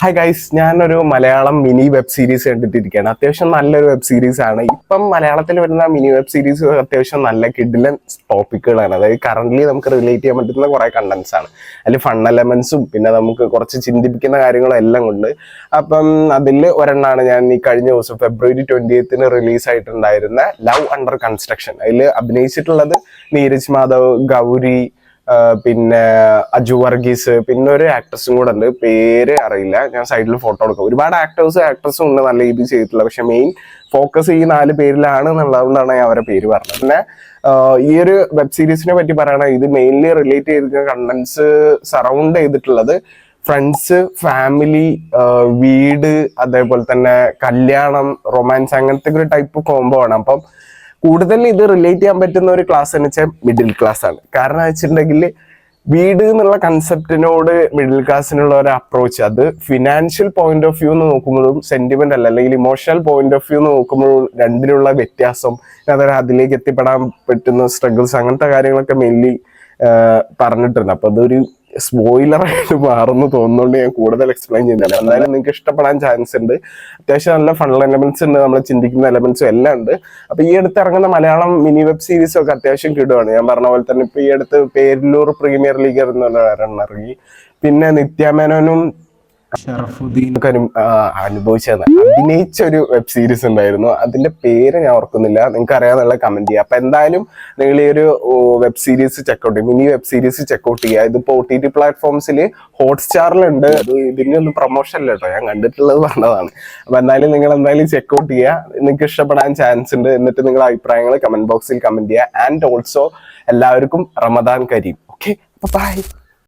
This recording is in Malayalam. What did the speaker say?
ഹായ് ഗൈസ്, ഞാനൊരു മലയാളം മിനി വെബ് സീരീസ് കണ്ടിട്ടിരിക്കുകയാണ്. അത്യാവശ്യം നല്ലൊരു വെബ് സീരീസ് ആണ്. ഇപ്പം മലയാളത്തിൽ വരുന്ന മിനി വെബ് സീരീസ് അത്യാവശ്യം നല്ല കിഡിലൻ ടോപ്പിക്കുകളാണ്. അതായത് കറന്റ് നമുക്ക് റിലേറ്റ് ചെയ്യാൻ പറ്റുന്ന കുറെ കണ്ടന്റ്സ് ആണ്. അതിൽ ഫൺ എലമെന്റ്സും പിന്നെ നമുക്ക് കുറച്ച് ചിന്തിപ്പിക്കുന്ന കാര്യങ്ങളും എല്ലാം കൊണ്ട്. അപ്പം അതിൽ ഒരെണ്ണമാണ് ഞാൻ ഈ കഴിഞ്ഞ ദിവസം February 20th റിലീസായിട്ടുണ്ടായിരുന്ന ലവ് അണ്ടർ കൺസ്ട്രക്ഷൻ. അതിൽ അഭിനയിച്ചിട്ടുള്ളത് നീരജ് മാധവ്, ഗൗരി, പിന്നെ അജു വർഗീസ്, പിന്നെ ഒരു ആക്ട്രസും കൂടെ ഉണ്ട്, പേര് അറിയില്ല, ഞാൻ സൈഡിൽ ഫോട്ടോ എടുക്കാം. ഒരുപാട് ആക്ട്രസും ഉണ്ട് നല്ല രീതിയിൽ ചെയ്തിട്ടുള്ളത്. പക്ഷെ മെയിൻ ഫോക്കസ് ഈ 4 പേരിലാണ് എന്നുള്ളതുകൊണ്ടാണ് ഞാൻ അവരെ പേര് പറഞ്ഞത്. പിന്നെ ഈ ഒരു വെബ് സീരീസിനെ പറ്റി പറയുകയാണെങ്കിൽ ഇത് മെയിൻലി റിലേറ്റ് ചെയ്തിരിക്കുന്ന കണ്ടന്റ്സ് സറൗണ്ട് ചെയ്തിട്ടുള്ളത് ഫ്രണ്ട്സ്, ഫാമിലി, വീട്, അതേപോലെ തന്നെ കല്യാണം, റൊമാൻസ്, അങ്ങനത്തെ ഒരു ടൈപ്പ് കോംബോ ആണ്. അപ്പം കൂടുതൽ ഇത് റിലേറ്റ് ചെയ്യാൻ പറ്റുന്ന ഒരു ക്ലാസ് എന്ന് വെച്ചാൽ മിഡിൽ ക്ലാസ് ആണ്. കാരണം വെച്ചിട്ടുണ്ടെങ്കിൽ വീട് എന്നുള്ള കൺസെപ്റ്റിനോട് മിഡിൽ ക്ലാസ്സിനുള്ള ഒരു അപ്രോച്ച്, അത് ഫിനാൻഷ്യൽ പോയിന്റ് ഓഫ് വ്യൂ എന്ന് നോക്കുമ്പോഴും സെന്റിമെന്റ് അല്ല, അല്ലെങ്കിൽ ഇമോഷണൽ പോയിന്റ് ഓഫ് വ്യൂ എന്ന് നോക്കുമ്പോഴും രണ്ടിലുള്ള വ്യത്യാസം, അതായത് അതിലേക്ക് എത്തിപ്പെടാൻ പറ്റുന്ന സ്ട്രഗിൾസ്, അങ്ങനത്തെ കാര്യങ്ങളൊക്കെ മെയിൻലി പറഞ്ഞിട്ടുണ്ട്. അപ്പൊ അതൊരു സ്പോയിലറായിട്ട് മാറുന്നു തോന്നുന്നുകൊണ്ട് ഞാൻ കൂടുതൽ എക്സ്പ്ലെയിൻ ചെയ്യുന്നില്ല. എന്തായാലും നിങ്ങൾക്ക് ഇഷ്ടപ്പെടാൻ ചാൻസ് ഉണ്ട്. അത്യാവശ്യം നല്ല ഫൺ എലമെന്റ്സ് ഉണ്ട്, നമ്മൾ ചിന്തിക്കുന്ന എലമെന്റ്സും എല്ലാം ഉണ്ട്. അപ്പൊ ഈ അടുത്ത് ഇറങ്ങുന്ന മലയാളം മിനി വെബ് സീരീസും ഒക്കെ അത്യാവശ്യം കിടുവാണ്. ഞാൻ പറഞ്ഞ പോലെ തന്നെ ഇപ്പൊ ഈ അടുത്ത് പേരിലൂർ പ്രീമിയർ ലീഗ് ഇറങ്ങി. പിന്നെ നിത്യാമേനോനും ഷറഫുദ്ദീനൊക്കെ അനുഭവിച്ചത് അഭിനയിച്ച ഒരു വെബ് സീരീസ് ഉണ്ടായിരുന്നു. അതിന്റെ പേര് ഞാൻ ഓർക്കുന്നില്ല, നിങ്ങൾക്ക് അറിയാന്നുള്ള കമന്റ് ചെയ്യുക. അപ്പൊ എന്തായാലും നിങ്ങൾ ഈ ഒരു വെബ് സീരീസ് ചെക്കൗട്ട് ചെയ്യും, മിനി വെബ് സീരീസ് ചെക്കൗട്ട് ചെയ്യുക. ഇതിപ്പോ OTT പ്ലാറ്റ്ഫോംസിൽ ഹോട്ട്സ്റ്റാറിലുണ്ട്. അത് ഇതിന്റെ ഒന്നും പ്രൊമോഷൻ അല്ല കേട്ടോ, ഞാൻ കണ്ടിട്ടുള്ളത് പറഞ്ഞതാണ്. അപ്പൊ എന്തായാലും നിങ്ങൾ എന്തായാലും ചെക്കൗട്ട് ചെയ്യുക, നിങ്ങൾക്ക് ഇഷ്ടപ്പെടാൻ ചാൻസ് ഉണ്ട്. എന്നിട്ട് നിങ്ങളുടെ അഭിപ്രായങ്ങൾ കമന്റ് ബോക്സിൽ കമന്റ് ചെയ്യുക. ആൻഡ് ഓൾസോ എല്ലാവർക്കും റമദാൻ കരീം. Okay, by.